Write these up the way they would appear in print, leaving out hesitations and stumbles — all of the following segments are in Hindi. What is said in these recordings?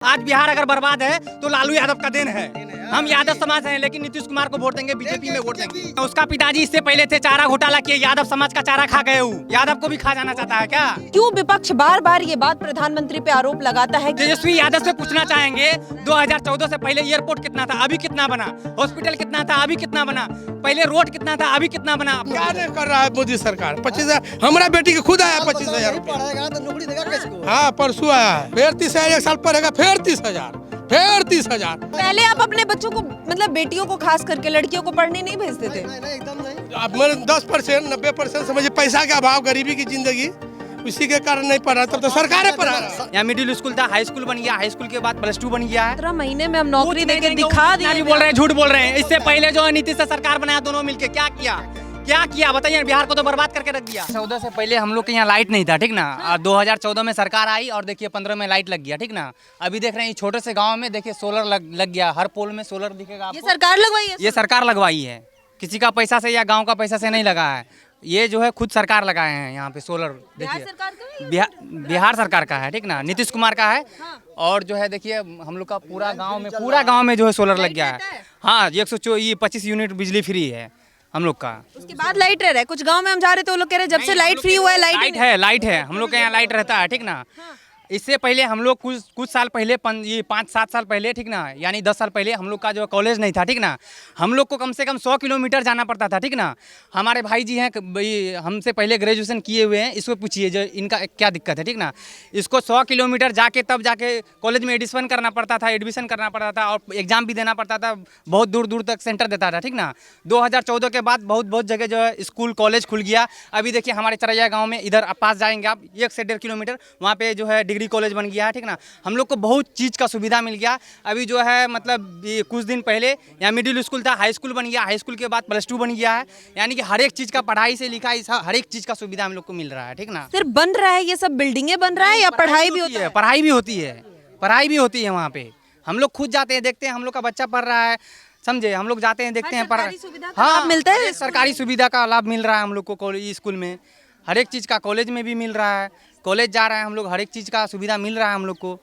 आज बिहार अगर बर्बाद है तो लालू यादव का देन है। हम यादव समाज हैं लेकिन नीतीश कुमार को वोट देंगे, बीजेपी में वोट देंगे। उसका पिताजी इससे पहले थे चारा घोटाला किए, यादव समाज का चारा खा गए। यादव को भी खा जाना चाहता है क्या? क्यों विपक्ष बार बार ये बात प्रधानमंत्री पे आरोप लगाता है? तेजस्वी यादव से पूछना चाहेंगे 2014 से पहले एयरपोर्ट कितना था, अभी कितना बना? हॉस्पिटल कितना था, अभी कितना बना? पहले रोड कितना था, अभी कितना बना? क्या नहीं कर रहा है मोदी सरकार? 25,000 हमारा बेटी के खुद आया 25,000 पढ़ेगा तो नौकरी देगा किसको? हाँ परसों आया है, फिर 30,000 एक साल पढ़ेगा, फिर 30,000, फिर 30,000। पहले आप अपने बच्चों को मतलब बेटियों को खास करके लड़कियों को पढ़ने नहीं भेजते थे? नहीं एकदम नहीं। अब मैंने 10% 90% समझिए पैसा का अभाव, गरीबी की जिंदगी, उसी के कारण नहीं पढ़ रहा। तब तो सरकारें पढ़ा रहा। यहाँ मिडिल स्कूल था, हाई स्कूल बन गया, हाई स्कूल के बाद प्लस 2 बन गया है। 17 महीने में हम नौकरी देके दिखा दिए। बोल रहे हैं, झूठ बोल रहे हैं। इससे पहले जो नीतीश से सरकार बनाया दोनों मिलके क्या किया बताइए? बिहार को तो बर्बाद करके रख दिया। 14 से पहले हम लोग के यहाँ लाइट नहीं था, ठीक ना? और 2014 में सरकार आई और देखिए 15 में लाइट लग गया, ठीक ना? अभी देख रहे हैं छोटे से गांव में देखिए सोलर लग गया, हर पोल में सोलर दिखेगा आपको। ये सरकार लगवाई है? ये सरकार लगवाई है, किसी का पैसा से या गाँव का पैसा से नहीं लगा है। ये जो है खुद सरकार लगाए हैं यहाँ पे सोलर। देखिए बिहार सरकार का है, ठीक ना? नीतीश कुमार का है। और जो है देखिए हम लोग का पूरा गांव में जो है सोलर लग गया है। हाँ, 125 यूनिट बिजली फ्री है हम लोग का। उसके बाद लाइट रह रहा है। कुछ गांव में हम जा रहे थे, वो लोग कह रहे जब से लाइट फ्री हुआ है लाइट है। हम लोग के यहाँ लाइट रहता है, ठीक ना? इससे पहले हम लोग कुछ साल पहले, ये 5-7 साल पहले, ठीक ना, यानी 10 साल पहले हम लोग का जो कॉलेज नहीं था, ठीक ना? हम लोग को कम से कम 100 किलोमीटर जाना पड़ता था, ठीक ना? हमारे भाई जी हैं हमसे पहले ग्रेजुएशन किए हुए हैं, इसको पूछिए जो इनका क्या दिक्कत है, ठीक ना? इसको 100 किलोमीटर तब जाके कॉलेज में एडमिशन करना पड़ता था और एग्जाम भी देना पड़ता था। बहुत दूर दूर तक सेंटर देता था, ठीक ना? 2014 के बाद बहुत जगह जो है स्कूल कॉलेज खुल गया। अभी देखिए हमारे चरैया गाँव में इधर पास जाएंगे आप 1 से 1.5 किलोमीटर, वहाँ पे जो है डिग्री कॉलेज बन गया है, ठीक ना? हम लोग को बहुत चीज़ का सुविधा मिल गया। अभी जो है मतलब ये कुछ दिन पहले यहाँ मिडिल स्कूल था, हाई स्कूल बन गया, हाई स्कूल के बाद प्लस 2 बन गया है। यानी कि हर एक चीज़ का, पढ़ाई से लिखाई, हर एक चीज़ का सुविधा हम लोग को मिल रहा है, ठीक ना? सिर्फ बन रहा है ये सब, बिल्डिंगें बन रहा है या पढ़ाई भी होती है? पढ़ाई भी होती है वहाँ पे। हम लोग खुद जाते हैं, देखते हैं, हम लोग का बच्चा पढ़ रहा है, समझे? हम लोग जाते हैं, देखते हैं। हाँ, मिलता है। सरकारी सुविधा का लाभ मिल रहा है हम लोग को कॉलेज स्कूल में। हर एक चीज़ का कॉलेज में भी मिल रहा है, कॉलेज जा रहे हैं हम लोग, हर एक चीज़ का सुविधा मिल रहा है हम लोग को।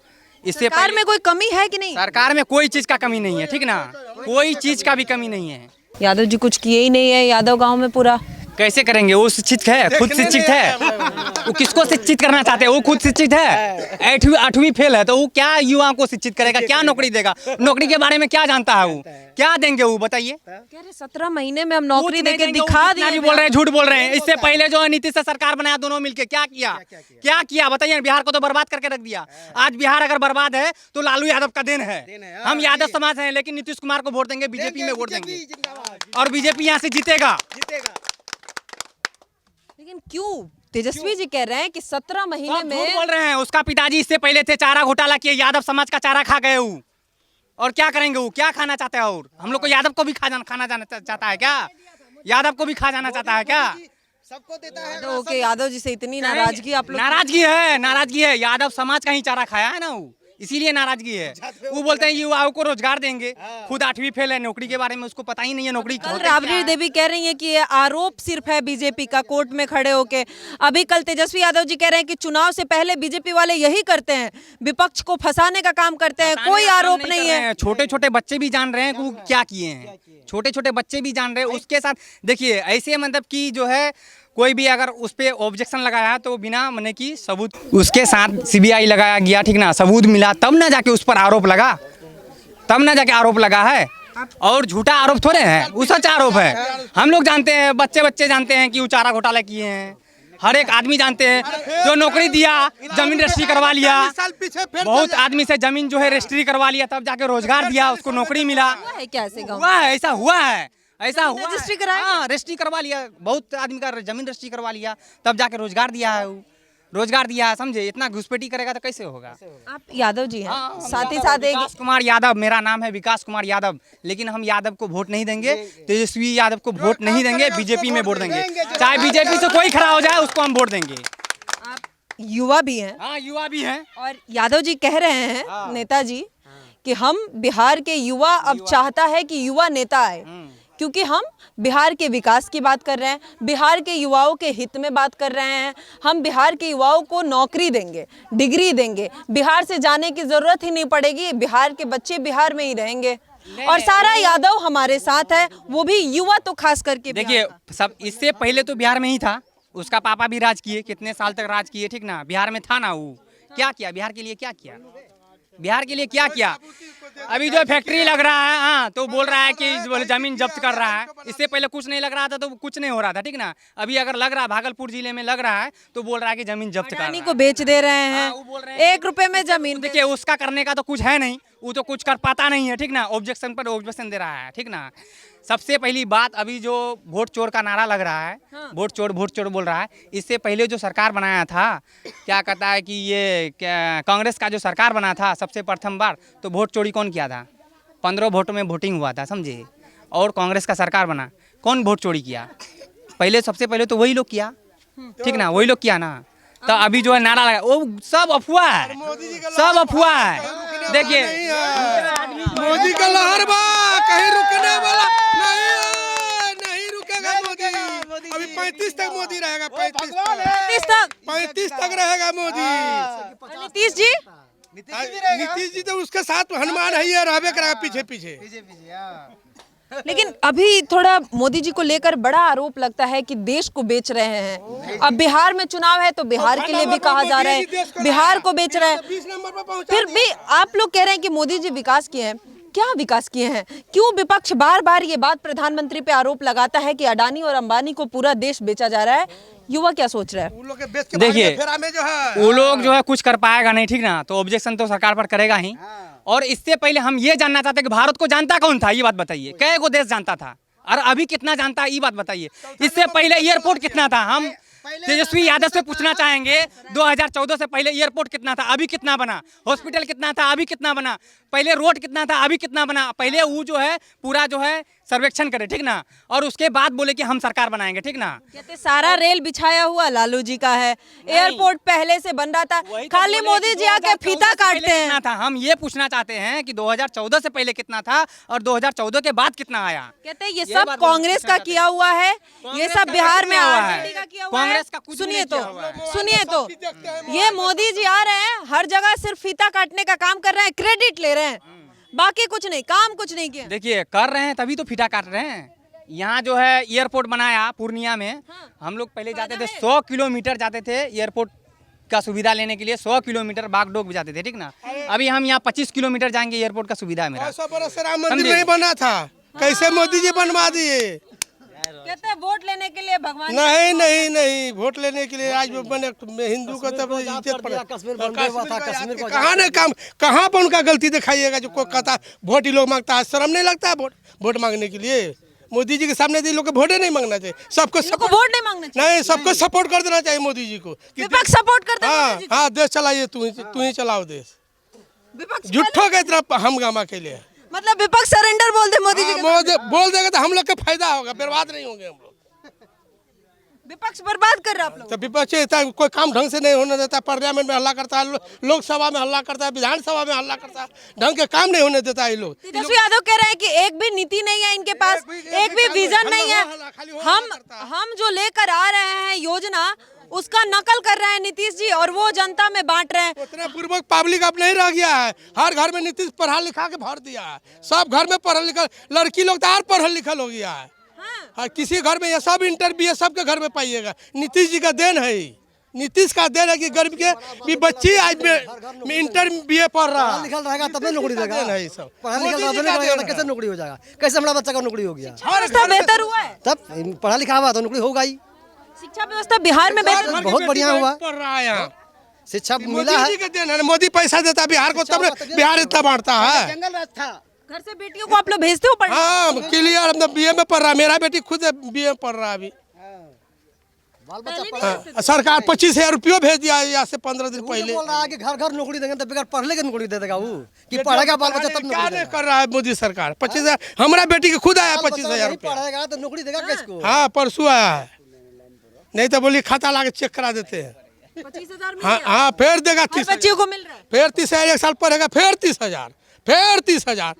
इससे सरकार में कोई कमी है कि नहीं? सरकार में कोई चीज़ का कमी नहीं है, ठीक ना? कोई चीज़ का भी कमी नहीं है। यादव जी कुछ किए ही नहीं है यादव गांव में पूरा। कैसे करेंगे? वो शिक्षित है, खुद शिक्षित है। वो किसको शिक्षित करना चाहते हैं? वो खुद शिक्षित है, 8वीं फेल है, तो वो क्या युवाओं को शिक्षित करेगा? क्या नौकरी देगा? नौकरी के बारे में क्या जानता है वो? क्या देंगे वो बताइए? कह रहे 17 महीने में हम नौकरी देके दिखा दिए। बोल रहे हैं, झूठ बोल रहे हैं। इससे पहले जो नीतीश से सरकार बनाया दोनों मिलके क्या किया बताइए? बिहार को तो बर्बाद करके रख दिया। आज बिहार अगर बर्बाद है तो लालू यादव का देन है। हम यादव समाज हैं लेकिन नीतीश कुमार को वोट देंगे, बीजेपी में वोट देंगे और बीजेपी यहाँ से जीतेगा। लेकिन क्यों तेजस्वी जी कह रहे हैं कि 17 महीने में? झूठ बोल रहे हैं। उसका पिताजी इससे पहले थे चारा घोटाला किए, यादव समाज का चारा खा गए। और क्या करेंगे वो? क्या खाना चाहते हैं? और हम लोग को यादव को भी खाना जाना चाहता है क्या? यादव को भी खा जाना चाहता है क्या? सबको देता है। तो ओके, यादव जी से इतनी नाराजगी आप लोग? नाराजगी है। यादव समाज का ही चारा खाया है ना वो, इसीलिए नाराजगी है। वो बोलते हैं युवाओं को रोजगार देंगे, खुद 8वीं फेल है, नौकरी के बारे में उसको पता ही नहीं है। नौकरी कल राबड़ी देवी कह रही है कि ये आरोप सिर्फ है बीजेपी का, कोर्ट में खड़े होके। अभी कल तेजस्वी यादव जी कह रहे हैं कि चुनाव से पहले बीजेपी वाले यही करते हैं, विपक्ष को फंसाने का काम करते हैं, कोई आरोप नहीं है। छोटे छोटे बच्चे भी जान रहे हैं कि वो क्या किए हैं, छोटे छोटे बच्चे भी जान रहे हैं। उसके साथ देखिए ऐसे मतलब कि जो है कोई भी अगर उस पर ऑब्जेक्शन लगाया तो बिना मने की सबूत, उसके साथ CBI लगाया गया, ठीक ना? सबूत मिला तब ना जाके उस पर आरोप लगा, है। और झूठा आरोप थोड़े है, वो सच आरोप है। हम लोग जानते हैं, बच्चे जानते हैं कि वो चारा घोटाला किए हैं। हर एक आदमी जानते हैं। जो नौकरी दिया, जमीन रजिस्ट्री करवा लिया, बहुत आदमी से जमीन जो है रजिस्ट्री करवा लिया, तब जाके रोजगार दिया, उसको नौकरी मिला। ऐसा हुआ है। रजिस्ट्री कराया? हाँ, रजिस्ट्री करवा लिया, बहुत आदमी का जमीन रजिस्ट्री करवा लिया, तब जाके रोजगार दिया है वो। रोजगार दिया है, समझे? इतना घुसपैठी करेगा तो कैसे होगा? आप यादव जी हैं। साथ ही साथ विकास कुमार यादव, मेरा नाम है विकास कुमार यादव, लेकिन हम यादव को वोट नहीं देंगे, तेजस्वी यादव को वोट नहीं देंगे, बीजेपी में वोट देंगे। चाहे बीजेपी से कोई खड़ा हो जाए उसको हम वोट देंगे। आप युवा भी हैं। हाँ, युवा भी हैं। और यादव जी कह रहे हैं, नेताजी, कि हम बिहार के युवा अब चाहता है कि युवा नेता आए। क्योंकि हम बिहार के विकास की बात कर रहे हैं, बिहार के युवाओं के हित में बात कर रहे हैं। हम बिहार के युवाओं को नौकरी देंगे, डिग्री देंगे, बिहार से जाने की ज़रूरत ही नहीं पड़ेगी, बिहार के बच्चे बिहार में ही रहेंगे। और सारा यादव हमारे साथ है, वो भी युवा तो खास करके देखिए सब इससे पहले तो बिहार में ही था, उसका पापा भी राज किए, कितने साल तक राज किए, ठीक ना, बिहार में था ना वो, क्या किया बिहार के लिए, क्या किया बिहार के लिए, क्या किया। अभी जो फैक्ट्री लग रहा है, हाँ, तो बोल रहा है कि जमीन जब्त कर रहा है। इससे पहले कुछ नहीं लग रहा था तो कुछ नहीं हो रहा था, ठीक ना। अभी अगर लग रहा है भागलपुर जिले में लग रहा है तो बोल रहा है कि जमीन जब्त कर रहा है, को बेच दे रहे हैं, वो बोल रहे हैं 1 रुपए में जमीन। देखिए उसका करने का तो कुछ है नहीं, वो तो कुछ कर पाता नहीं है, ठीक ना। ऑब्जेक्शन पर ऑब्जेक्शन दे रहा है, ठीक ना। सबसे पहली बात, अभी जो वोट चोर का नारा लग रहा है, वोट चोर बोल रहा है, इससे पहले जो सरकार बनाया था, क्या कहता है कि ये कांग्रेस का जो सरकार बना था सबसे प्रथम बार, तो वोट चोरी कौन किया था? 15 वोटों में वोटिंग हुआ था, समझे। और कांग्रेस का सरकार बना, कौन वोट चोरी किया? पहले सबसे पहले तो वही लोग किया, ठीक ना, वही लोग किया ना। तो अभी जो है नारा लगा, वो सब अफवाह है, सब अफवाह है। देखिए मोदी का लहर बा, कहीं रुकने वाला नहीं रुकेगा मोदी। अभी 35 तक मोदी रहेगा, 35 तक रहेगा मोदी। नीतीश जी, नीतीश जी तो उसके साथ हनुमान है, ये रहबे करेगा पीछे पीछे। लेकिन अभी थोड़ा मोदी जी को लेकर बड़ा आरोप लगता है कि देश को बेच रहे हैं। अब बिहार में चुनाव है तो बिहार के लिए भी कहा जा रहा है बिहार को बेच रहे हैं। 20 नंबर पर पहुंचा। फिर भी आप लोग कह रहे हैं कि मोदी जी विकास किए हैं, क्या विकास किए हैं? क्यों विपक्ष बार बार ये बात प्रधानमंत्री पे आरोप लगाता है कि अडानी और अंबानी को पूरा देश बेचा जा रहा है? युवा क्या सोच रहा है? देखिए फेरा में जो है वो लोग जो है कुछ कर पाएगा नहीं, ठीक ना, तो ऑब्जेक्शन तो सरकार पर करेगा ही। और इससे पहले हम ये जानना चाहते हैं कि भारत को जानता कौन था, ये बात बताइए। कई को देश जानता था और अभी कितना जानता है, ये बात बताइए। इससे पहले एयरपोर्ट कितना था? हम तेजस्वी यादव से पूछना चाहेंगे 2014 से पहले एयरपोर्ट कितना था, अभी कितना बना? हॉस्पिटल कितना था, अभी कितना बना? पहले रोड कितना था, अभी कितना बना? पहले वो जो है पूरा जो है सर्वेक्षण करे, ठीक ना, और उसके बाद बोले कि हम सरकार बनाएंगे, ठीक ना। कहते सारा रेल बिछाया हुआ लालू जी का है, एयरपोर्ट पहले से बन रहा था, खाली मोदी जी आके फीता काटते हैं। था, हम ये पूछना चाहते हैं कि 2014 से पहले कितना था और 2014 के बाद कितना आया? कहते हैं ये सब कांग्रेस का किया हुआ है, ये सब बिहार में आरजेडी का किया हुआ है। कांग्रेस का कुछ सुनिए तो ये मोदी जी आ रहे हैं, हर जगह सिर्फ फीता काटने का काम कर रहे हैं, क्रेडिट ले रहे हैं, बाकी कुछ नहीं, काम कुछ नहीं किया। देखिए कर रहे हैं तभी तो फीता काट रहे हैं। यहाँ जो है एयरपोर्ट बनाया पूर्णिया में, हम लोग पहले जाते थे 100 किलोमीटर जाते थे एयरपोर्ट का सुविधा लेने के लिए, 100 किलोमीटर बागडोग भी जाते थे, ठीक ना। अभी हम यहाँ 25 किलोमीटर जाएंगे, एयरपोर्ट का सुविधा है मेरा। 100 बरस से राम मंदिर नहीं बना था, कैसे मोदी जी बनवा दिए? कहते हैं वोट लेने के लिए भगवान नहीं, वोट लेने के लिए आज बने हिंदू का तब इज्जत पड़े। कहाँ पर उनका गलती दिखाइएगा जो कोई कहता वोट ही लोग मांगता है? शर्म नहीं लगता है वोट मांगने के लिए? मोदी जी के सामने लोग को वोट नहीं मांगना चाहिए, सबको वोट नहीं मांगना चाहिए। नहीं, सबको सपोर्ट कर देना चाहिए मोदी जी को। विपक्ष सपोर्ट करता है। हाँ, देश चलाइए, तू ही चलाओ देश। झूठों के तरफ हम गामा के लिए, मतलब विपक्ष सरेंडर बोल दे मोदी जी के बोल देगा तो हम लोग का फायदा होगा, बर्बाद नहीं होंगे हम लोग। विपक्ष बर्बाद कर रहा है आप लोग। तो विपक्ष कोई काम ढंग से नहीं होने देता, पार्लियामेंट में हल्ला करता है, लोकसभा में हल्ला करता है, विधानसभा में हल्ला करता है, ढंग के काम नहीं होने देता है। लोग तेजस्वी यादव कह रहे हैं कि एक भी नीति नहीं है इनके पास, एक भी विजन नहीं है। हम जो लेकर आ रहे हैं योजना, उसका नकल कर रहे हैं नीतीश जी और वो जनता में बांट रहे हैं। उतना पूर्वक पब्लिक अब नहीं रह गया है, हर घर में नीतीश पढ़ा लिखा के भर दिया है, सब घर में पढ़ा लिखा, लड़की लोग तो और पढ़ल लिखल हो गया है। हाँ, किसी घर में ये सब इंटर BA सबके घर में पाइएगा। नीतीश जी का देन है, नीतीश का देन है कि गरीब के भी बच्ची आज में इंटर BA पढ़ रहा है, लिखल रहेगा तब नौकरी देगा। है सब पढ़ा लिखा रहेगा तो कैसे नौकरी हो जाएगा? कैसे हमारा बच्चा का नौकरी हो गया? व्यवस्था बेहतर हुआ है, तब पढ़ा लिखा हुआ तो नौकरी होगा ही। शिक्षा व्यवस्था बिहार में बेहतर, बहुत बढ़िया हुआ, पढ़ रहा है यहाँ, शिक्षा मिला मोदी है। जी का देन है। मोदी पैसा देता है बिहार को, तब बिहार इतना बांटता है। जंगल राज था, घर से बेटियों को आप लोग भेजते हो पढ़ने? हाँ, क्लियर, मतलब BA में पढ़ रहा है, मेरा बेटी खुद BA में पढ़ रहा है अभी। बाल बच्चा हाँ, सरकार 25,000 रुपया भेज दिया यहाँ से 15 दिन पहले। बोल रहा है कि घर घर नौकरी देंगे, तो बगैर पढ़ने के नौकरी दे देगा वो, कि पढ़ेगा बाल बच्चा तब क्या नौकरी नहीं कर रहा है मोदी सरकार? 25,000 हमारा बेटी के खुद आया, 25,000 रुपया। पढ़ेगा तो नौकरी देगा किसको? हाँ, परसों आया है, नहीं तो बोलिए खाता ला के चेक करा देते हैं। 25,000 हाँ, फिर देगा 30,000, बच्चियों को मिल रहा है। फिर 30,000 एक साल पढ़ेगा, फिर 30,000, फिर 30,000।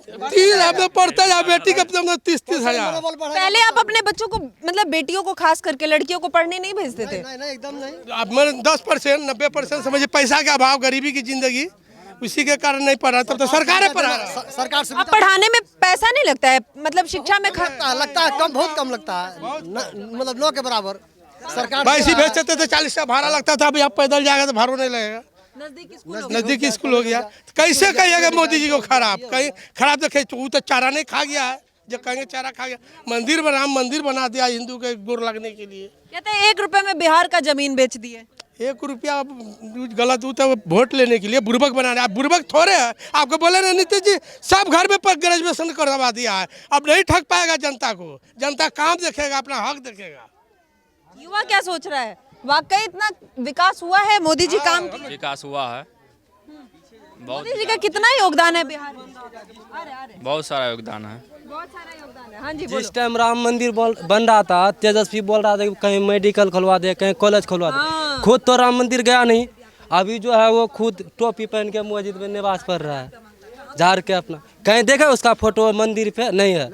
तीन अब पढ़ता है बेटी का 30-30 हजार। पहले आप अपने बच्चों को मतलब बेटियों को खास करके लड़कियों को पढ़ने नहीं भेजते थे? नहीं नहीं एकदम नहीं। अब मैंने 10% 90% समझिए पैसा का अभाव, गरीबी की जिंदगी, उसी के कारण नहीं पढ़ा। तब तो सरकार पढ़ा रहा है। सरकार से अब पढ़ाने में पैसा नहीं लगता है, मतलब शिक्षा में लगता है कम, बहुत कम लगता है, मतलब 9 के बराबर सरकार। वैसे भेजते थे 40 का भाड़ा लगता था, अभी आप पैदल जाएगा तो भाड़ा नहीं लगेगा। नजदीकी स्कूल हो गया। कैसे कहिएगा मोदी जी को खराब? कहीं खराब देखे वो तो चारा नहीं खा गया है, जब कहेंगे चारा खा गया। मंदिर बना दिया हिंदू के गोर लगने के लिए। कहते हैं 1 रुपए में बिहार का जमीन बेच दिए। 1 रुपया गलत होता है वोट लेने के लिए, बुर्बक बनाने। आप बुर्बक थोड़े हैं, आपको बोले ना नीतीश जी सब घर में ग्रेजुएशन करवा दिया है। अब नहीं ठग पाएगा जनता को, जनता काम देखेगा, अपना हक देखेगा। युवा क्या सोच रहा है? वाकई इतना विकास हुआ है? मोदी जी काम किए? विकास हुआ है, मोदी जी का कितना योगदान है बिहार में? बहुत सारा योगदान है। बहुत सारा योगदान है। हाँ जी बोलो। जिस टाइम राम मंदिर बन रहा था, तेजस्वी बोल रहा था कि कहीं मेडिकल खुलवा दे, कहीं कॉलेज खुलवा दे। खुद तो राम मंदिर गया नहीं, अभी जो है वो खुद टोपी पहन के मस्जिद में नमाज पढ़ रहा है, झाड़ के अपना। कहीं देखा उसका फोटो मंदिर पे? नहीं है,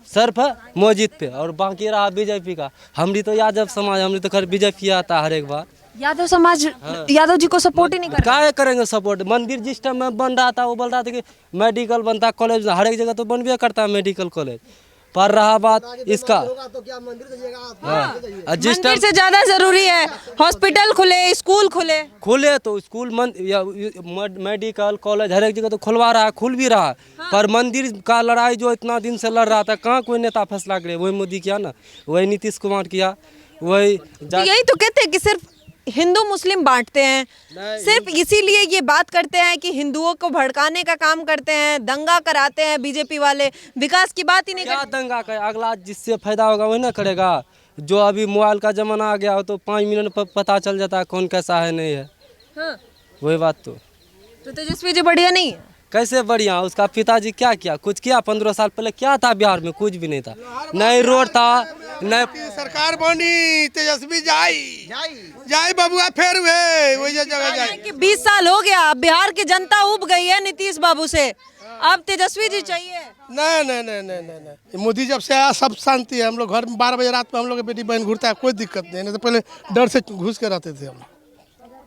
सिर्फ मस्जिद पे। और बाकी रहा बीजेपी का, हमारी तो यादव समाज, हमारी तो खैर बीजेपी आता हर एक बार। यादव समाज यादव जी को सपोर्ट ही नहीं कर रहा। क्या करेंगे सपोर्ट? मंदिर जिस टाइम में बन रहा था वो बोल रहा था कि मेडिकल बनता, कॉलेज हर एक जगह तो बनबे करता है मेडिकल कॉलेज। पर रहा बात इसका, तो क्या मंदिर जाइएगा? हाँ, जिस मंदिर टाइम से ज्यादा जरूरी है हॉस्पिटल खुले, स्कूल खुले तो स्कूल मेडिकल कॉलेज हर एक जगह तो खुलवा रहा है, खुल भी रहा है। पर मंदिर का लड़ाई जो इतना दिन से लड़ रहा था, कहाँ कोई नेता फैसला करे? वही मोदी किया ना, वही नीतीश कुमार किया, वही यही तो कहते हैं कि सिर्फ हिंदू मुस्लिम बांटते हैं, सिर्फ इसीलिए ये बात करते हैं कि हिंदुओं को भड़काने का काम करते हैं, दंगा कराते हैं बीजेपी वाले, विकास की बात ही नहीं क्या करते। दंगा करे? अगला जिससे फायदा होगा वही ना करेगा। जो अभी मोबाइल का जमाना आ गया हो तो 5 मिनट पर पता चल जाता है कौन कैसा है नहीं है। हाँ। वही बात तो तेजस्वी जी बढ़िया नहीं है? कैसे बढ़िया? उसका पिताजी क्या किया? कुछ किया? 15 साल पहले क्या था बिहार में? कुछ भी नहीं था, नहीं रोड था, नहीं सरकार बनी, तेजस्वी जाई बबुआ फेर हुए वही जगह जाए। कि 20 साल हो गया, अब बिहार की जनता उब गई है नीतीश बाबू से, अब तेजस्वी जी चाहिए। नहीं, मोदी जब से आया सब शांति है। हम लोग घर में 12 बजे रात में हम लोग बेटी बहन घूरता है, कोई दिक्कत नहीं तो पहले डर से घुस के रहते थे हम।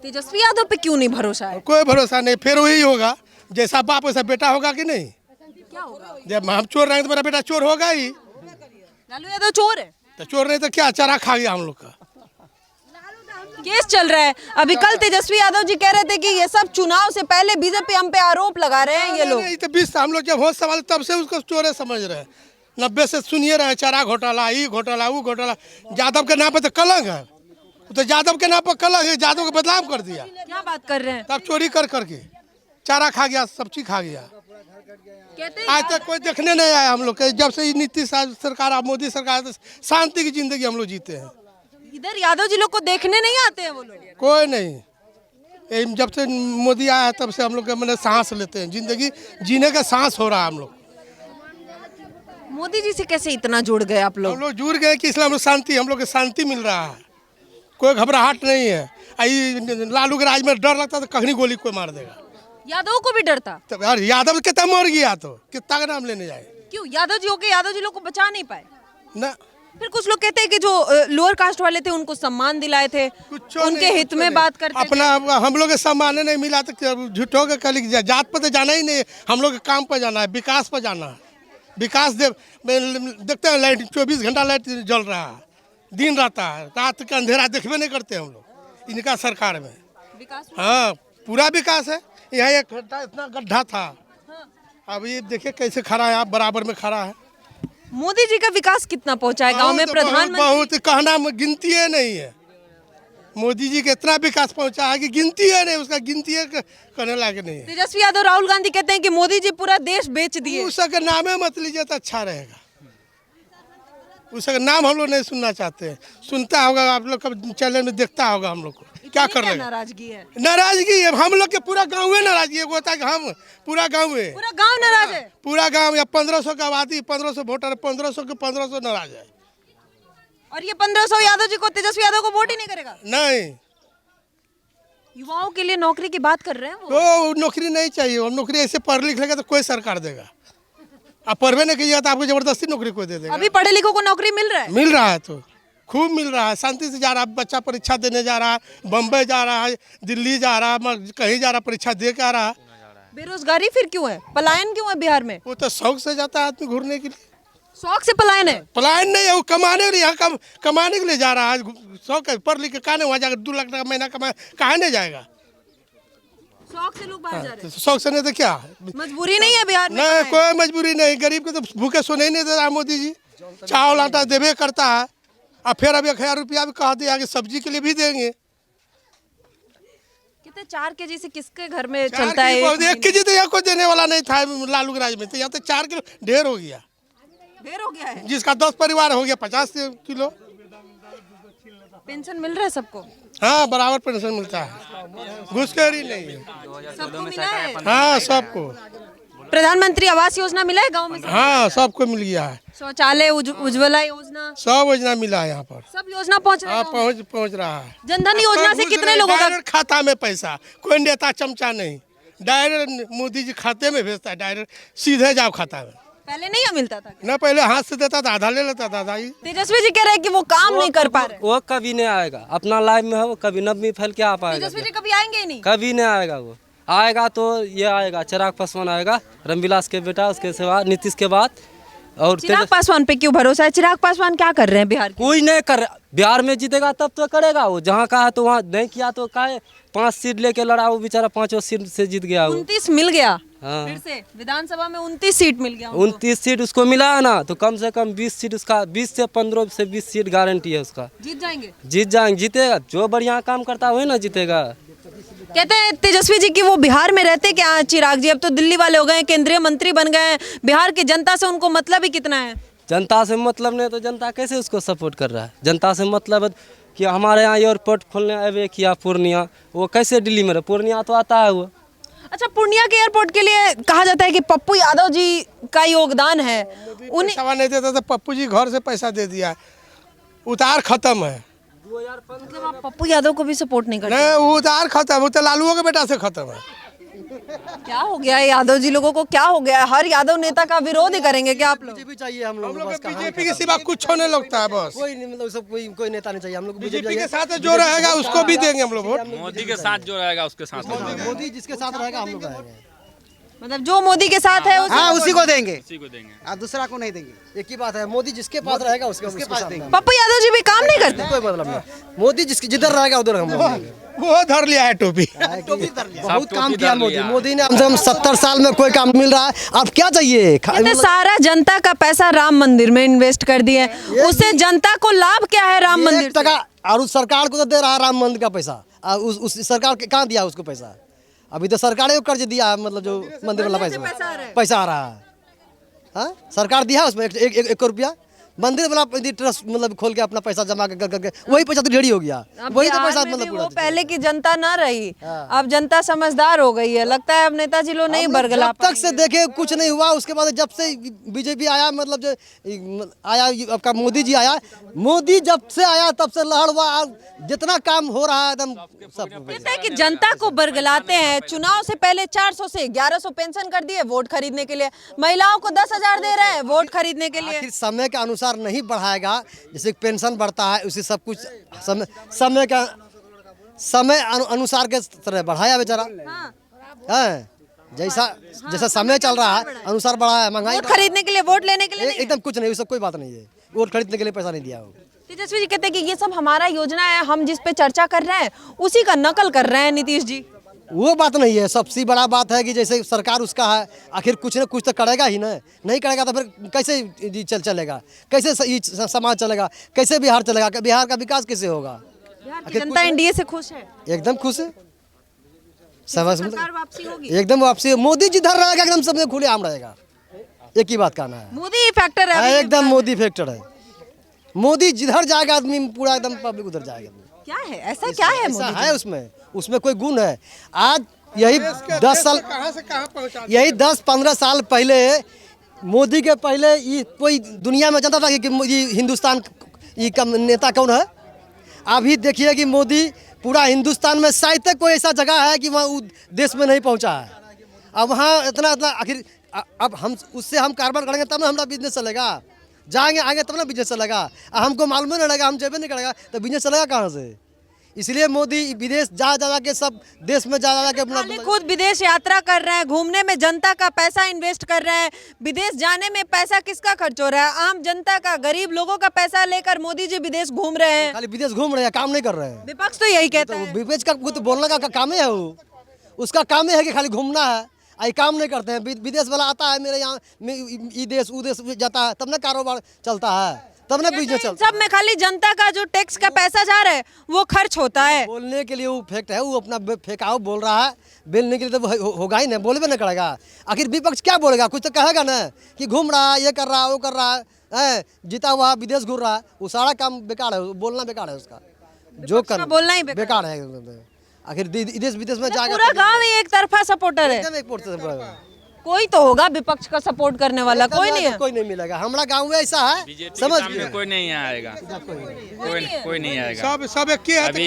तेजस्वी यादव पे क्यों नहीं भरोसा है? कोई भरोसा नहीं, फिर वही होगा, जैसा बाप वैसा बेटा होगा कि नहीं? क्या होगा? जब हम चोर रहेंगे तो मेरा बेटा चोर होगा ही। लालू यादव चोर है? तो चोर नहीं तो क्या, चारा खा गया हम लोग का। केस चल रहा है अभी। कल तेजस्वी यादव जी कह रहे थे कि ये सब चुनाव से पहले बीजेपी हम पे आरोप लगा रहे हैं ये लोग। नहीं तो 20 हम लोग जब होश संभाले तब से उसको चोरे समझ रहे हैं। 90 से सुनिए रहे, चारा घोटाला, ये घोटाला, वो घोटाला। यादव के नाम पे तो कलंक है, तो यादव के नाम पर कलंक है, यादव को बदनाम कर दिया। क्या बात कर रहे हैं? तब चोरी कर करके चारा खा गया, सब्जी खा गया। कहते हैं आज तक कोई देखने नहीं आया हम लोग के। जब से नीतीश सरकार, मोदी सरकार, शांति की जिंदगी हम लोग जीते हैं। इधर यादव जी लोग को देखने नहीं आते हैं वो लोग? कोई नहीं, जब से मोदी आया है तब से हम लोग मैंने सांस लेते हैं, जिंदगी जीने का सांस हो रहा है हम लोग। मोदी जी से कैसे इतना जुड़ गए आप लोग? हम लोग जुड़ गए कि इसलिए हम लोग शांति, हम लोग को शांति मिल रहा है, कोई घबराहट नहीं है। लालू के राज में डर लगता तो कहीं गोली कोई मार देगा। यादव को भी डरता? तो यार यादव कितना मर गया, तो कितना का नाम लेने जाए? क्यों यादव जी होके यादव जी लोग को बचा नहीं पाए? ना, फिर कुछ लोग कहते हैं कि जो लोअर कास्ट वाले थे उनको सम्मान दिलाए थे, उनके हित में बात करते अपना हम लोग के सम्मान नहीं मिला तो झूठों के कल जात पर तो जाना ही नहीं। हम लोग के काम पर जाना है, विकास पर जाना है। विकास देखते हैं, लाइट 24 घंटा लाइट जल रहा है, दिन रहता है, रात का अंधेरा देखबे नहीं करते हम लोग इनका सरकार में। विकास? हाँ, पूरा विकास है। यहाँ एक गड्ढा, इतना गड्ढा था, अब ये देखिए कैसे खड़ा है, आप बराबर में खड़ा है। मोदी जी का विकास कितना पहुंचा है गांव में? प्रधानमंत्री बहुत कहना में गिनती है नहीं है। मोदी जी के इतना विकास पहुंचा है कि गिनती है नहीं, उसका गिनती है करने लायक नहीं है। तेजस्वी यादव, राहुल गांधी कहते हैं कि मोदी जी पूरा देश बेच दिए। उसका नामे मत लीजिए तो अच्छा रहेगा। उसका नाम हम लोग नहीं सुनना चाहते हैं। सुनता होगा आप लोग, कब चैनल में देखता होगा हम लोग को, क्या कर रहे हैं। नाराजगी है? नाराजगी है हम लोग के, पूरा गाँव है नाराजगी। एगो होता है कि हम पूरा गाँव है, पूरा गांव नाराज है? पूरा गाँव या 1500 का आबादी, 1500 वोटर, 1500 के 1500 नाराज है। और ये 1500 यादव जी को, तेजस्वी यादव को वोट ही नहीं करेगा? नहीं, युवाओं के लिए नौकरी की बात कर रहे हैं वो। तो नौकरी नहीं चाहिए, और नौकरी ऐसे पढ़ लिख लेगा तो कोई सरकार देगा। आप पढ़वे नहीं कीजिएगा तो आपको जबरदस्ती नौकरी कोई दे देगा। अभी पढ़े लिखों को नौकरी मिल रहा है? मिल रहा है, तो खूब मिल रहा है, शांति से जा रहा है। बच्चा परीक्षा देने जा रहा है, बम्बई जा रहा है, दिल्ली जा रहा है, कहीं जा रहा है, परीक्षा दे के आ रहा है। बेरोजगारी फिर क्यों है, पलायन क्यों है बिहार में? वो तो शौक से जाता है आदमी घूरने के लिए। शौक से पलायन है? पलायन नहीं है, वो कमाने के लिए, यहाँ कमाने के लिए जा रहा है। शौक है, पढ़ लिख के कहा नहीं वहाँ जाकर 2 लाख टका महीना कमाए, कहाँ नहीं जाएगा? शौक से लोग बाहर जा रहे हैं। शौक से नहीं तो क्या? मजबूरी नहीं है बिहार में? नहीं, कोई मजबूरी नहीं। गरीब को तो भूखे सोने ही नहीं दे रहा मोदी जी। चावल आटा देवे करता है, और फिर अब 1000 रुपया भी कहा दिया कि सब्जी के लिए भी देंगे। कितने 4 केजी से किसके घर में चलता है? 1 केजी तो यहाँ कोई देने वाला नहीं था लालू राज में, तो यहाँ तो 4 किलो ढेर हो गया। ढेर हो गया है। जिसका 10 परिवार हो गया 50 किलो। पेंशन मिल रहा है सबको? हाँ, बराबर पेंशन मिलता है, घुसखोरी नहीं है। सबको मिला है? हाँ, सबको। प्रधानमंत्री आवास योजना मिला है गांव में? हाँ, सबको मिल गया है। शौचालय, उज्ज्वला योजना, सब योजना मिला है यहाँ पर। सब योजना पहुंच रहा हाँ, है? पहुँच रहा है। जनधन योजना से कितने लोगों का डायरेक्ट खाता में पैसा, कोई नेता चमचा नहीं, डायरेक्ट मोदी जी खाते में भेजता है, डायरेक्ट सीधे जाओ खाता में। पहले नहीं मिलता था? न पहले हाथ से देता था, आधा ले लेता था दादा जी। तेजस्वी जी कह रहे हैं कि वो काम नहीं कर पा रहे। वो कभी नहीं आएगा, अपना लाइफ में है वो, कभी नब्बी फैल के आ पाएगा? तेजस्वी जी कभी आएंगे ही नहीं? कभी नहीं आएगा। वो आएगा तो ये आएगा चिराग पासवान आएगा, रामविलास के बेटा, उसके सिवा नीतीश के बाद। और चिराग पासवान पे क्यों भरोसा है? चिराग पासवान क्या कर रहे हैं बिहार के? कोई नहीं कर, बिहार में जीतेगा तब तो करेगा वो, जहाँ का है तो वहाँ नहीं किया तो काहे 5 सीट लेके लड़ा वो बेचारा, 5 सीट से जीत गया वो। 29 मिल गया। हाँ। फिर से विधानसभा में 29 सीट मिल गया। 29 सीट उसको मिला है ना, तो कम से कम 20 सीट उसका, 20 से 15 से 20 सीट गारंटी है उसका। जीत जाएंगे? जीत जाएंगे, जीतेगा। जो बढ़िया काम करता है वही ना जीतेगा। कहते हैं तेजस्वी जी कि वो बिहार में रहते क्या चिराग जी, अब तो दिल्ली वाले हो गए, केंद्रीय मंत्री बन गए हैं, बिहार की जनता से उनको मतलब ही कितना है? जनता से मतलब नहीं तो जनता कैसे उसको सपोर्ट कर रहा है? जनता से मतलब कि हमारे यहाँ एयरपोर्ट खोलने आए किया पूर्णिया, वो कैसे दिल्ली में रहे? पूर्णिया तो आता है वो। अच्छा, पूर्णिया के एयरपोर्ट के लिए कहा जाता है कि पप्पू यादव जी का योगदान है। उन्हें पैसा नहीं देता था, पप्पू जी घर से पैसा दे दिया, उतार खत्म है। मतलब आप पप्पू यादव को भी सपोर्ट नहीं करते? नहीं, वो उतार खत्म, वो तो लालुओं के बेटा से खत्म है। क्या हो गया है यादव जी लोगों को, क्या हो गया है? हर यादव नेता का विरोध ही करेंगे क्या आप लोग? बीजेपी चाहिए हम लोग, बस कहाँ बीजेपी के सिवा कुछ होने लगता है बस। कोई नहीं, मतलब सब कोई नेता नहीं चाहिए हम लोग। बीजेपी के साथ जो रहेगा उसको भी देंगे हम लोग वोट। मोदी के साथ जो रहेगा उसके साथ मोदी जिसके साथ रहेगा हम लोग रहेंगे। मतलब जो मोदी के साथ है हाँ, उसी को देंगे, उसी को देंगे, आप दूसरा को नहीं देंगे। एक ही बात है, मोदी जिसके पास रहेगा उसके पास देंगे। पप्पू यादव जी भी काम नहीं करते? कोई मतलब नहीं, मोदी जिधर रहेगा उधर हम लोग देंगे। वो धर लिया है टोपी। बहुत काम किया मोदी ने, हमसे 70 साल में कोई काम मिल रहा है, अब क्या चाहिए? कहते सारा जनता का पैसा राम मंदिर में इन्वेस्ट कर दिया है, उससे जनता को लाभ क्या है राम मंदिर से? टका, और उस सरकार को तो दे रहा है राम मंदिर का पैसा, उस सरकार कहाँ दिया उसको पैसा? अभी तो सरकार को कर्ज दिया है, मतलब जो मंदिर वाला पैसा आ रहा है। हाँ, सरकार दिया उसमें 1 रुपया, मंदिर वाला ट्रस्ट मतलब खोल के अपना पैसा जमा करके वही पैसा तो ढेरी हो गया, वही तो पैसा मतलब वो पहले की जनता ना रही, अब जनता समझदार हो गई है, लगता है अब नेताजी लोग नहीं बरगला। जब तक से देखे कुछ नहीं हुआ, उसके बाद जब से बीजेपी आया, मतलब जो आया आपका मोदी जी आया, मोदी जब से आया तब से लहर हुआ, जितना काम हो रहा है एकदम सब। कहते हैं कि जनता को बरगलाते हैं, चुनाव से पहले 400 से 1100 पेंशन कर दिए वोट खरीदने के लिए, महिलाओं को 10,000 दे रहे हैं वोट खरीदने के लिए। आखिर समय के अनुसार नहीं बढ़ाएगा, जैसे पेंशन बढ़ता है उसी सब कुछ समय का अनुसार के तरह बढ़ाया बेचारा। हाँ, जैसा समय चल रहा है अनुसार बढ़ाया, महंगाई वोट खरीदने के लिए, वोट लेने के लिए नहीं। एकदम कुछ नहीं, वो सब कोई बात नहीं है, वोट खरीदने के लिए पैसा नहीं दिया हो। तेजस्वी जी कहते हैं कि ये सब हमारा योजना है, हम जिस पे चर्चा कर रहे हैं उसी का नकल कर रहे हैं नीतीश जी। वो बात नहीं है, सबसे बड़ा बात है कि जैसे सरकार उसका है, आखिर कुछ ना कुछ तो करेगा ही ना, नहीं करेगा तो फिर कैसे चलेगा, कैसे समाज चलेगा, कैसे बिहार चलेगा, बिहार का विकास कैसे होगा? बिहार की जनता एनडीए से खुश है? एकदम खुश है, सरकार वापसी होगी? एकदम वापसी। मोदी जिधर रहेगा एकदम सब खुले आम रहेगा, एक ही बात कहना है। मोदी फैक्टर है, एकदम मोदी फैक्टर है, मोदी जिधर जाएगा आदमी पूरा एकदम पब्लिक उधर जाएगा। क्या है ऐसा, क्या है ऐसा है उसमें कोई गुण है? आज यही 10 साल, यही 10-15 साल पहले, मोदी के पहले ये कोई दुनिया में जानता था कि हिंदुस्तान ये नेता कौन है? अभी देखिए कि मोदी पूरा हिंदुस्तान में शायद तक कोई ऐसा जगह है कि वहाँ देश में नहीं पहुँचा है। अब वहाँ इतना इतना आखिर अब हम उससे हम कारोबार करेंगे तब ना हमारा बिजनेस चलेगा। जाएंगे आएंगे तब ना बिजनेस चलेगा। हमको मालूम नहीं रहेगा, हम जेबे नहीं करेगा तो बिजनेस चलेगा कहाँ से। इसलिए मोदी विदेश जा के सब देश में जा के अपना खुद विदेश यात्रा कर रहे हैं, घूमने में जनता का पैसा इन्वेस्ट कर रहे हैं। विदेश जाने में पैसा किसका खर्च हो रहा है? आम जनता का, गरीब लोगों का पैसा लेकर मोदी जी विदेश घूम रहे हैं। खाली विदेश घूम रहे हैं, काम नहीं कर रहे हैं। विपक्ष तो यही कहता है। विपक्ष का तो बोलने का काम ही है, वो उसका काम ही है कि खाली घूमना है। आई काम नहीं करते हैं। विदेश वाला आता है मेरे यहाँ, ई देश उ देश जाता है, तब ना कारोबार चलता है, तब ना बिजनेस चलता है। सब में खाली जनता का जो टैक्स का पैसा जा रहा है वो खर्च होता है। बोलने के लिए वो फैक्ट है, वो अपना फेंकाओ बोल रहा है। बोलने के लिए तो होगा ही नहीं, बोलबे नहीं करेगा। आखिर विपक्ष क्या बोलेगा? कुछ तो कहेगा ना कि घूम रहा है, ये कर रहा है, वो कर रहा है, जीता हुआ विदेश घूम रहा है। वो सारा काम बेकार है, बोलना बेकार है उसका। जो कर बोलना ही बेकार है। आखिर देश विदेश में जाकर पूरा गांव ही एक तरफा सपोर्टर है। कोई तो होगा विपक्ष का सपोर्ट करने वाला, कोई नहीं है। कोई नहीं मिलेगा। हमारा गांव में ऐसा है, समझ सामने कोई नहीं आएगा, कोई नहीं आएगा। सब एक ही है। अभी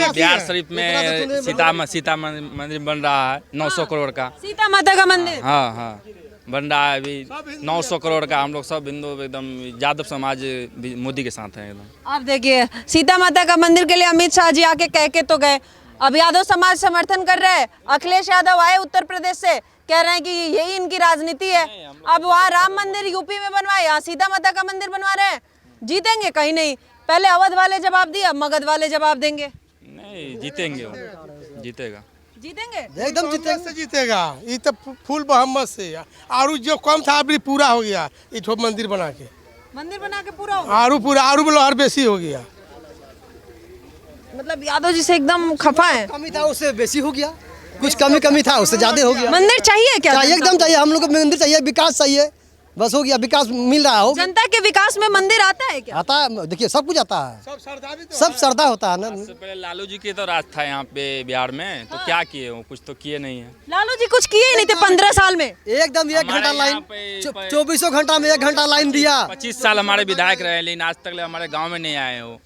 बिहार शरीफ में सीता मंदिर बन रहा है 900 करोड़ का। सीता माता का मंदिर, हाँ बन रहा है अभी 900 करोड़ का। हम लोग सब हिंदू एकदम यादव समाज मोदी के साथ है एकदम। आप देखिए सीता माता का मंदिर के लिए अमित शाह जी आके कह के तो गए। अब यादव समाज समर्थन कर रहा है। अखिलेश यादव आए उत्तर प्रदेश से, कह रहे हैं कि यही इनकी राजनीति है। अब वहाँ राम मंदिर यूपी में बनवाए, यहाँ सीता माता का मंदिर बनवा रहे हैं। जीतेंगे कहीं नहीं। पहले अवध वाले जवाब दिए, अब मगध वाले जवाब देंगे। नहीं जीतेंगे, वो जीतेगा, जीतेंगे एकदम जीतेगा। ये तो फुल मोहम्मद से आरू जो कम था अभी पूरा हो गया। ये मंदिर बना के पूरा हो। आरू लोहर बेसी हो गया। मतलब यादव जी से एकदम खफा है। कमी था उससे बेसी हो गया, कुछ कमी था उससे ज्यादा हो गया। मंदिर चाहिए क्या? चाहिए, एकदम चाहिए। हम लोग को मंदिर चाहिए, विकास चाहिए, बस हो गया। विकास मिल रहा हो। जनता के विकास में मंदिर आता है क्या? आता है, देखिए सब कुछ आता है, सब श्रद्धा होता है ना। सबसे पहले लालू जी के तो राज था यहाँ पे बिहार में, तो क्या किए वो? कुछ तो किए नहीं है। लालू जी कुछ किए ही नहीं थे 15 साल में। एकदम 1 घंटा लाइन, 24 घंटा में 1 घंटा लाइन दिया। 25 साल हमारे विधायक रहे, लेकिन आज तक हमारे गाँव में नहीं आए वो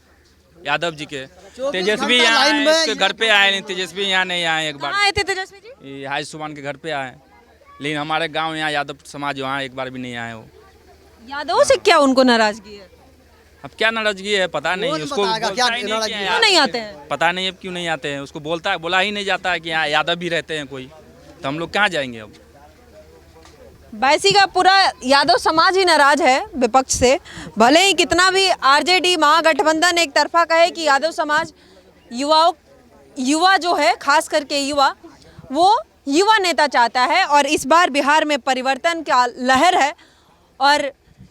यादव जी के। तेजस्वी यहाँ आए, उसके घर पे आए नहीं। तेजस्वी यहाँ नहीं आए। एक बार आए थे तेजस्वी जी, हाई सुमान के घर पे आए, लेकिन हमारे गांव यहाँ यादव समाज वहाँ एक बार भी नहीं आए वो। यादव से क्या उनको नाराजगी है? अब क्या नाराजगी है पता नहीं उसको। क्या नाराजगी है? क्यों नहीं आते हैं? पता नहीं अब क्यों नहीं आते हैं। उसको बोला ही नहीं जाता है कि यहाँ यादव भी रहते हैं कोई, तो हम लोग कहाँ जाएंगे अब। बैसी का पूरा यादव समाज ही नाराज है विपक्ष से। भले ही कितना भी आरजेडी महागठबंधन एक तरफा कहे कि यादव समाज युवा जो है, खास करके युवा, वो युवा नेता चाहता है। और इस बार बिहार में परिवर्तन का लहर है और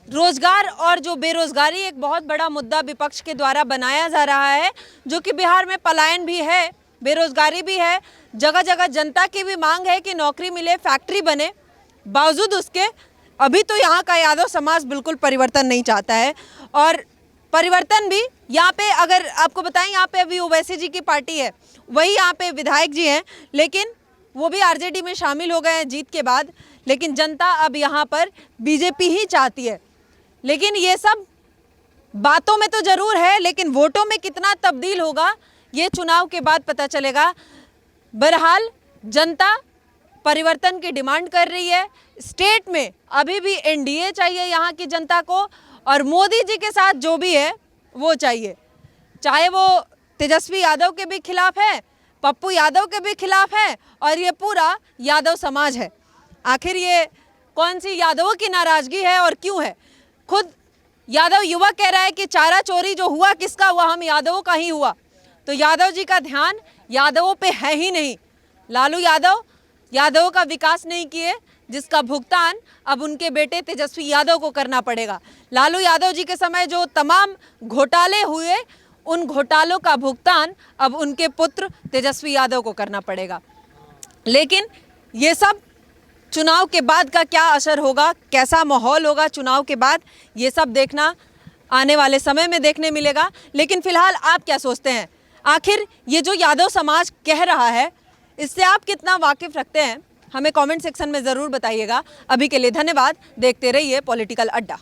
रोजगार और जो बेरोजगारी एक बहुत बड़ा मुद्दा विपक्ष के द्वारा बनाया जा रहा है, जो कि बिहार में पलायन भी है, बेरोजगारी भी है। जगह जगह जनता की भी मांग है कि नौकरी मिले, फैक्ट्री बने। बावजूद उसके अभी तो यहाँ का यादव समाज बिल्कुल परिवर्तन नहीं चाहता है। और परिवर्तन भी यहाँ पे, अगर आपको बताएं, यहाँ पे अभी ओवैसी जी की पार्टी है, वही यहाँ पे विधायक जी हैं, लेकिन वो भी आरजेडी में शामिल हो गए हैं जीत के बाद। लेकिन जनता अब यहाँ पर बीजेपी ही चाहती है। लेकिन ये सब बातों में तो जरूर है, लेकिन वोटों में कितना तब्दील होगा ये चुनाव के बाद पता चलेगा। बहरहाल जनता परिवर्तन की डिमांड कर रही है। स्टेट में अभी भी एनडीए चाहिए यहाँ की जनता को, और मोदी जी के साथ जो भी है वो चाहिए। चाहे वो तेजस्वी यादव के भी खिलाफ है, पप्पू यादव के भी खिलाफ है, और ये पूरा यादव समाज है। आखिर ये कौन सी यादवों की नाराजगी है और क्यों है? खुद यादव युवा कह रहा है कि चारा चोरी जो हुआ किसका हुआ? हम यादवों का ही हुआ। तो यादव जी का ध्यान यादवों पे है ही नहीं। लालू यादव यादवों का विकास नहीं किए, जिसका भुगतान अब उनके बेटे तेजस्वी यादव को करना पड़ेगा। लालू यादव जी के समय जो तमाम घोटाले हुए, उन घोटालों का भुगतान अब उनके पुत्र तेजस्वी यादव को करना पड़ेगा। लेकिन ये सब चुनाव के बाद का क्या असर होगा, कैसा माहौल होगा चुनाव के बाद, ये सब देखना आने वाले समय में देखने मिलेगा। लेकिन फिलहाल आप क्या सोचते हैं? आखिर ये जो यादव समाज कह रहा है, इससे आप कितना वाकिफ रखते हैं? हमें कमेंट सेक्शन में ज़रूर बताइएगा। अभी के लिए धन्यवाद। देखते रहिए पॉलिटिकल अड्डा।